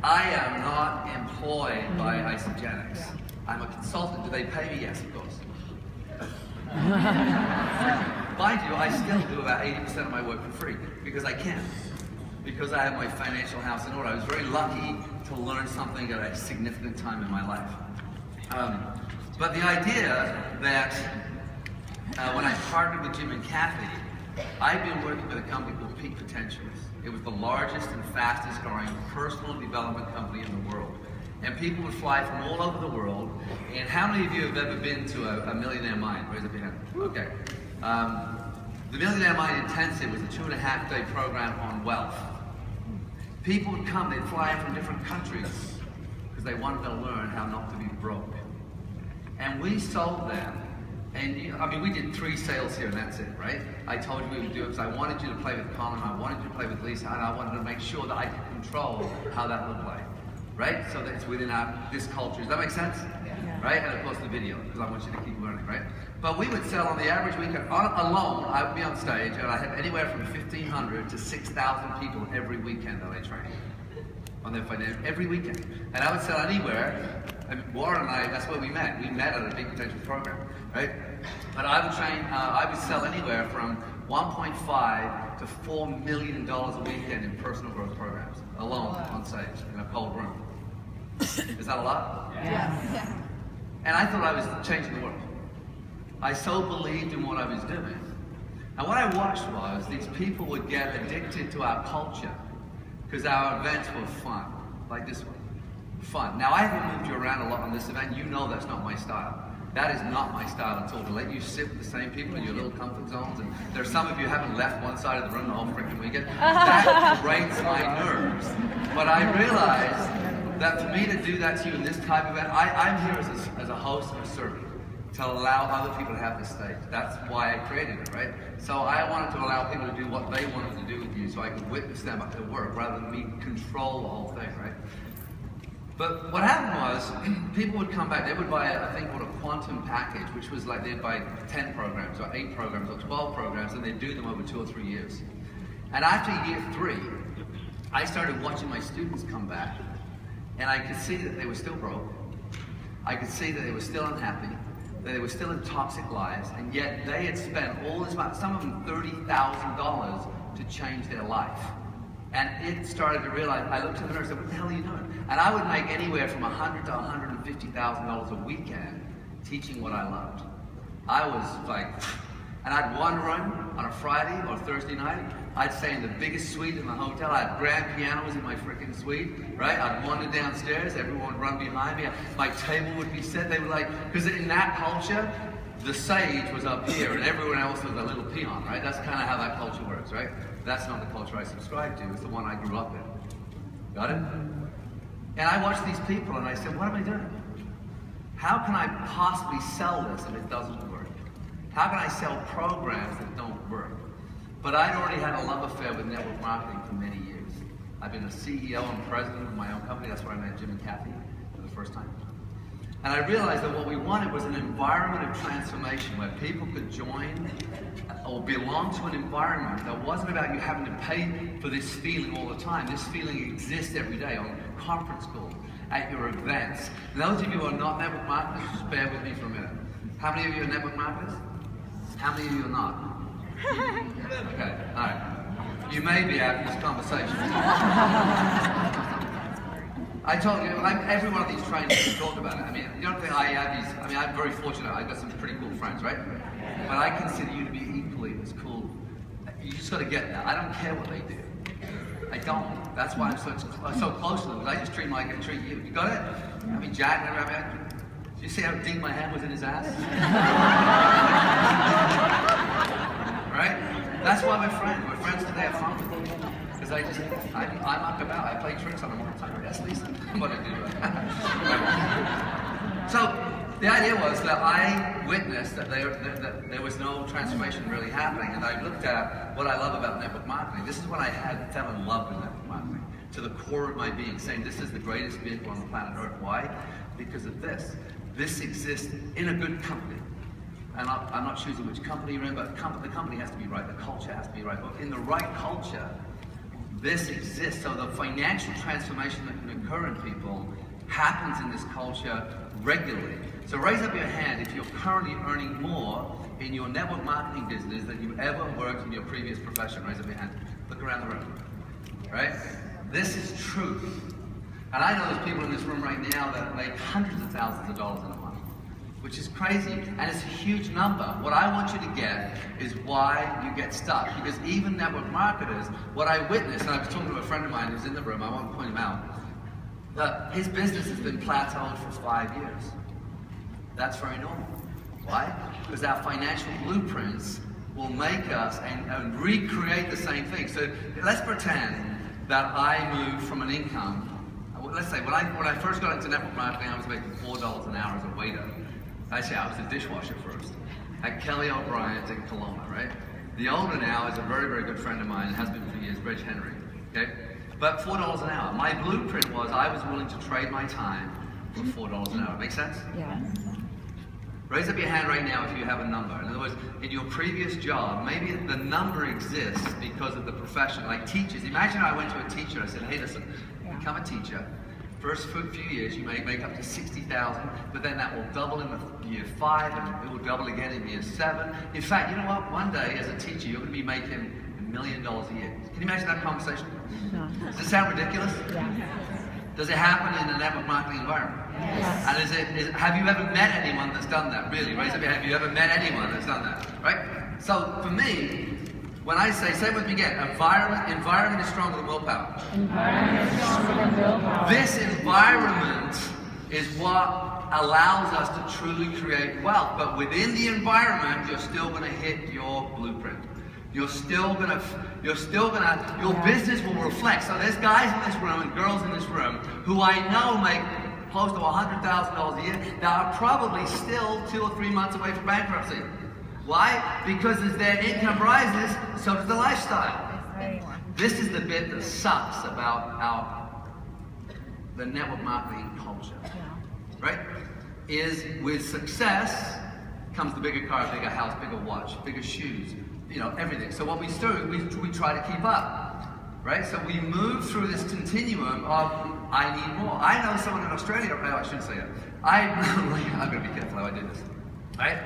I am not employed by Isagenix. I'm a consultant. Do they pay me? Yes, of course. Mind you, I still do about 80% of my work for free because I can. Because I have my financial house in order. I was very lucky to learn something at a significant time in my life. But the idea that when I partnered with Jim and Kathy, I've been working with a company called Peak Potentials. It was the largest and fastest growing personal development company in the world. And people would fly from all over the world. And how many of you have ever been to a Millionaire Mind? Raise up your hand. Okay. The Millionaire Mind Intensive was a 2.5-day program on wealth. People would come, they'd fly in from different countries because they wanted to learn how not to be broke. And we sold them. And I mean, we did 3 sales here and that's it, right? I told you we would do it because I wanted you to play with Colin, I wanted you to play with Lisa, and I wanted to make sure that I could control how that looked like, right? So that it's within this culture. Does that make sense? Yeah. Right? And of course the video, because I want you to keep learning, right? But we would sell on the average weekend, alone, I would be on stage, and I had anywhere from 1,500 to 6,000 people every weekend that I trained on their financial, every weekend. And I would sell anywhere. I mean, Warren and I, that's where we met. We met at a Big Potential program, right? But I would train, I would sell anywhere from $1.5 to $4 million a weekend in personal growth programs, alone on stage in a cold room. Is that a lot? Yeah. And I thought I was changing the world. I so believed in what I was doing. And what I watched was these people would get addicted to our culture because our events were fun, like this one. Fun. Now, I haven't moved you around a lot on this event. You know that's not my style. That is not my style at all, to let you sit with the same people in your little comfort zones. And there's some of you who haven't left one side of the room the whole freaking weekend. That grates my nerves. But I realized that for me to do that to you in this type of event, I'm here as a host and a servant to allow other people to have the stage. That's why I created it, right? So I wanted to allow people to do what they wanted to do with you so I could witness them at their work rather than me control the whole thing, right? But what happened was, people would come back, they would buy a thing called a quantum package, which was like they'd buy 10 programs, or 8 programs, or 12 programs, and they'd do them over 2 or 3 years. And after year 3, I started watching my students come back, and I could see that they were still broke. I could see that they were still unhappy, that they were still in toxic lives, and yet they had spent all this money, some of them $30,000 to change their life. And it started to realize, I looked at the mirror and said, what the hell are you doing? And I would make anywhere from $100,000 to $150,000 a weekend teaching what I loved. I was like, and I'd wander in on a Friday or Thursday night. I'd stay in the biggest suite in the hotel. I had grand pianos in my freaking suite, right? I'd wander downstairs, everyone would run behind me. My table would be set. They were like, because in that culture, the sage was up here and everyone else was a little peon, right? That's kind of how that culture works, right? That's not the culture I subscribe to, it's the one I grew up in. Got it? And I watched these people and I said, what am I doing? How can I possibly sell this if it doesn't work? How can I sell programs that don't work? But I'd already had a love affair with network marketing for many years. I've been a CEO and president of my own company. That's where I met Jim and Kathy for the first time. And I realized that what we wanted was an environment of transformation where people could join or belong to an environment that wasn't about you having to pay for this feeling all the time. This feeling exists every day on conference calls, at your events. And those of you who are not network marketers, just bear with me for a minute. How many of you are network marketers? How many of you are not? Okay, all right. You may be after this conversation. I told you, every one of these trainings we talk about it. I mean, you don't think I have these, I mean, I'm very fortunate, I've got some pretty cool friends, right? But I consider you to be equally as cool. You just got to get that. I don't care what they do. I don't. That's why I'm so close to them, because I just treat them like I treat you. You got it? I mean, Jack never had. Did you see how deep my hand was in his ass? Right? That's why we're friends. We're friends today, have fun with them. Because I muck about. I play tricks on them all the time. Yes, Lisa? What I do. So the idea was that I witnessed that there was no transformation really happening, and I looked at what I love about network marketing. This is when I fell in love with network marketing, to the core of my being, saying this is the greatest vehicle on the planet Earth. Why? Because of this. This exists in a good company. And I'm not choosing which company you're in, but the company has to be right, the culture has to be right. But in the right culture, This exists, so the financial transformation that can occur in people happens in this culture regularly. So raise up your hand if you're currently earning more in your network marketing business than you ever worked in your previous profession. Raise up your hand. Look around the room. Right? This is truth. And I know there's people in this room right now that make hundreds of thousands of dollars in a month, which is crazy, and it's a huge number. What I want you to get is why you get stuck. Because even network marketers, what I witnessed, and I was talking to a friend of mine who's in the room, I won't point him out, that his business has been plateaued for 5 years. That's very normal. Why? Because our financial blueprints will make us and recreate the same thing. So let's pretend that I moved from an income. Let's say when I first got into network marketing, I was making $4 an hour as a waiter. Actually, I was a dishwasher first at Kelly O'Brien's in Kelowna, right? The owner now is a very, very good friend of mine, and has been for years, Reg Henry, okay? But $4 an hour. My blueprint was I was willing to trade my time for $4 an hour. Make sense? Yeah. Raise up your hand right now if you have a number. In other words, in your previous job, maybe the number exists because of the profession. Like teachers, imagine I went to a teacher, I said, hey listen, become a teacher. First few years you may make up to $60,000, but then that will double in the year 5, and it will double again in year 7. In fact, you know what? One day as a teacher, you're going to be making $1 million a year. Can you imagine that conversation? No. Does it sound ridiculous? Yeah. Does it happen in a network marketing environment? Yes. And have you ever met anyone that's done that? Really? Raise up your hand. Have you ever met anyone that's done that? Right? So for me, when I say it with me again, environment is stronger than willpower. Environment is stronger than willpower. This environment is what allows us to truly create wealth. But within the environment, you're still going to hit your blueprint. Your business will reflect. So there's guys in this room and girls in this room who I know make close to $100,000 a year that are probably still 2 or 3 months away from bankruptcy. Why? Because as their income rises, so does the lifestyle. This is the bit that sucks about the network marketing culture. Right? Is with success comes the bigger car, bigger house, bigger watch, bigger shoes, you know, everything. So what we do, we try to keep up, right? So we move through this continuum of, I need more. I know someone in Australia, I shouldn't say it. I'm going to be careful how I do this, right?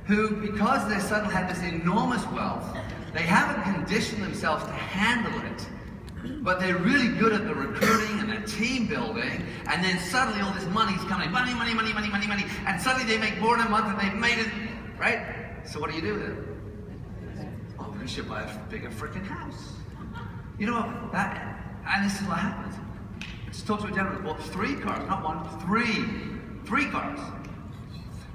Who, because they suddenly had this enormous wealth, they haven't conditioned themselves to handle it, but they're really good at the recruiting and the team building, and then suddenly all this money's coming, money, and suddenly they make more in a month and they've made it, right? So what do you do with it? Oh, we should buy a bigger freaking house. You know what, and this is what happens. Just talk to a gentleman who bought 3 cars, not 1, 3 cars.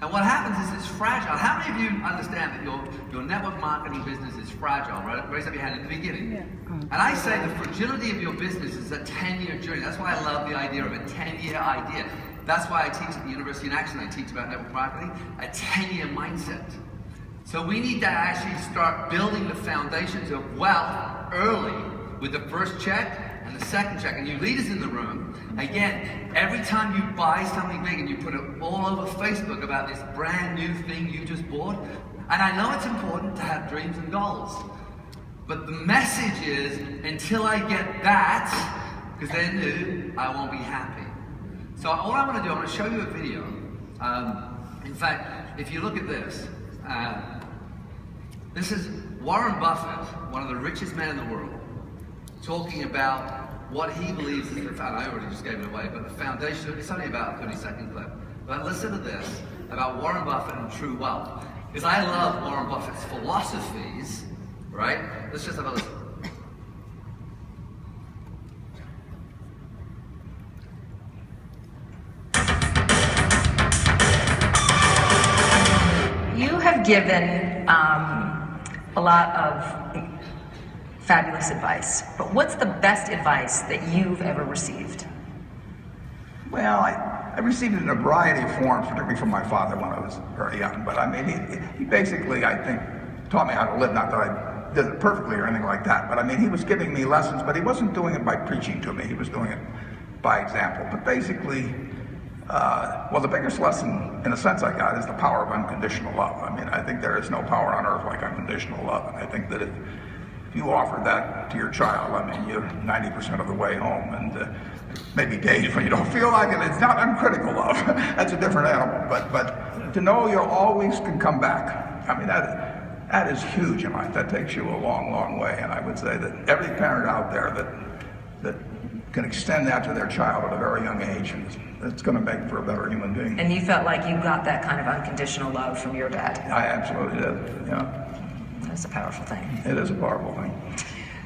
And what happens is it's fragile. How many of you understand that your network marketing business is fragile, right? Raise up your hand at the beginning. Yeah. And I say the fragility of your business is a 10-year journey. That's why I love the idea of a 10-year idea. That's why I teach at the University in Action, I teach about network marketing, a 10-year mindset. So we need to actually start building the foundations of wealth early with the first check and the second check. And you leaders in the room, again, every time you buy something big and you put it all over Facebook about this brand new thing you just bought, and I know it's important to have dreams and goals, but the message is, until I get that, because they're new, I won't be happy. So all I want to do, I'm going to show you a video. In fact, if you look at this, this is Warren Buffett, one of the richest men in the world, talking about what he believes is the foundation. I already just gave it away, but the foundation, it's only about a 30-second clip. But listen to this about Warren Buffett and true wealth. Because I love Warren Buffett's philosophies, right? Let's just have a listen. You have given a lot of fabulous advice, but what's the best advice that you've ever received? Well, I received it in a variety of forms, particularly from my father when I was very young. But I mean, he basically, I think, taught me how to live. Not that I did it perfectly or anything like that, but I mean, he was giving me lessons, but he wasn't doing it by preaching to me. He was doing it by example. But basically, well, the biggest lesson, in a sense, I got is the power of unconditional love. I mean, I think there is no power on earth like unconditional love. And I think that if you offer that to your child, I mean, you're 90% of the way home, and maybe days when you don't feel like it. It's not uncritical love. That's a different animal. But to know you always can come back, I mean, that is huge in life. That takes you a long, long way. And I would say that every parent out there that can extend that to their child at a very young age, it's going to make for a better human being. And you felt like you got that kind of unconditional love from your dad. I absolutely did, yeah. That's a powerful thing. It is a powerful thing.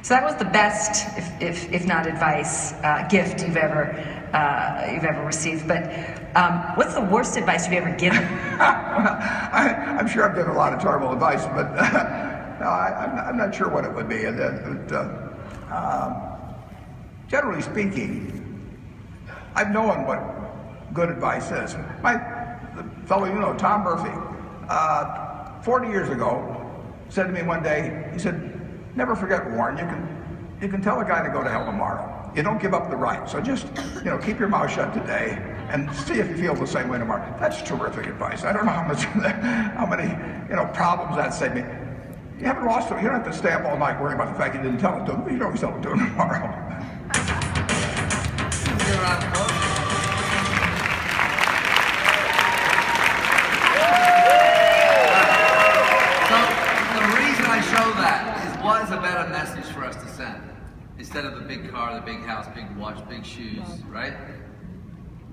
So that was the best, if not advice, gift you've ever received. But what's the worst advice you've ever given? Well, I'm sure I've given a lot of terrible advice, but no, I'm not sure what it would be. Generally speaking, I've known what good advice is. The fellow you know, Tom Murphy, 40 years ago, said to me one day, he said, "Never forget, Warren, you can tell a guy to go to hell tomorrow. You don't give up the right. So just, keep your mouth shut today and see if you feel the same way tomorrow." That's terrific advice. I don't know how many problems that saved me. You haven't lost it. You don't have to stay up all night worrying about the fact you didn't tell it to him. You can always tell it to him tomorrow. What is a better message for us to send? Instead of the big car, the big house, big watch, big shoes, right?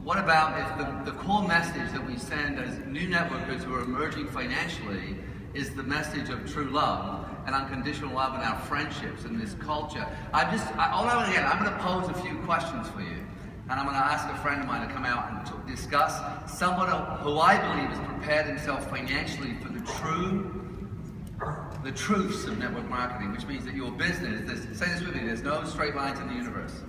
What about if the core message that we send as new networkers who are emerging financially is the message of true love and unconditional love in our friendships and this culture? I'm going to pose a few questions for you. And I'm going to ask a friend of mine to come out and discuss someone who I believe has prepared himself financially for the truths of network marketing, which means that your business, say this with me, there's no straight lines in the universe.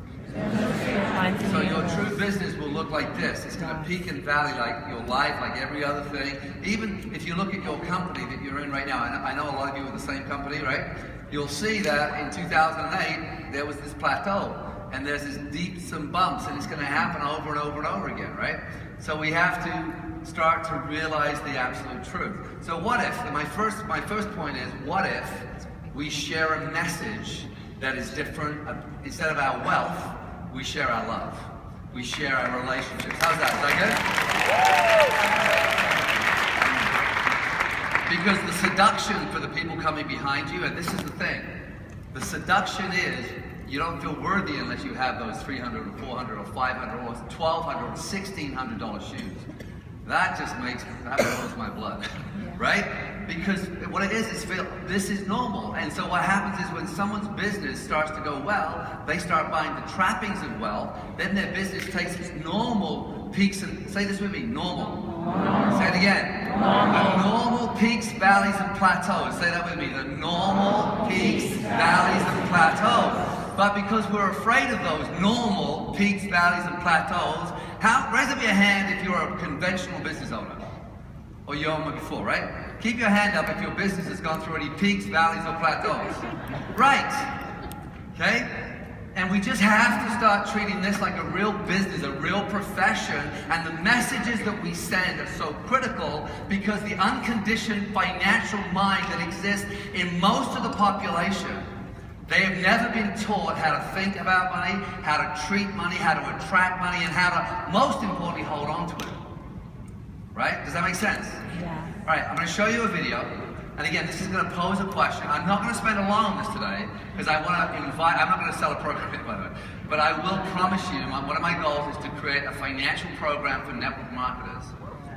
So your true business will look like this. It's going to peak and valley like your life, like every other thing. Even if you look at your company that you're in right now, and I know a lot of you are the same company, right? You'll see that in 2008, there was this plateau. And there's this deeps and bumps, and it's going to happen over and over and over again, right? So we have to start to realize the absolute truth. So what if, and my first point is, what if we share a message that is different? Instead of our wealth, we share our love. We share our relationships. How's that? Is that good? Because the seduction for the people coming behind you, and this is the thing, the seduction is, you don't feel worthy unless you have those $300 or $400 or $500 or $1,200 or $1,600 shoes. That blows my blood, right? Because what it is this is normal. And so what happens is when someone's business starts to go well, they start buying the trappings of wealth, then their business takes its normal peaks and, say this with me, normal. Say it again. The normal peaks, valleys, and plateaus. Say that with me. The normal peaks, valleys, and plateaus. But because we're afraid of those normal peaks, valleys, and plateaus, raise up your hand if you're a conventional business owner. Or you owned one before, right? Keep your hand up if your business has gone through any peaks, valleys, or plateaus. Right. Okay? And we just have to start treating this like a real business, a real profession, and the messages that we send are so critical because the unconditioned financial mind that exists in most of the population, they have never been taught how to think about money, how to treat money, how to attract money, and how to, most importantly, hold on to it. Right? Does that make sense? Yeah. All right, I'm going to show you a video. And again, this is going to pose a question. I'm not going to spend long on this today because I want to invite, I'm not going to sell a program, by the way, but I will promise you, one of my goals is to create a financial program for network marketers.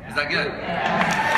Is that good? Yeah.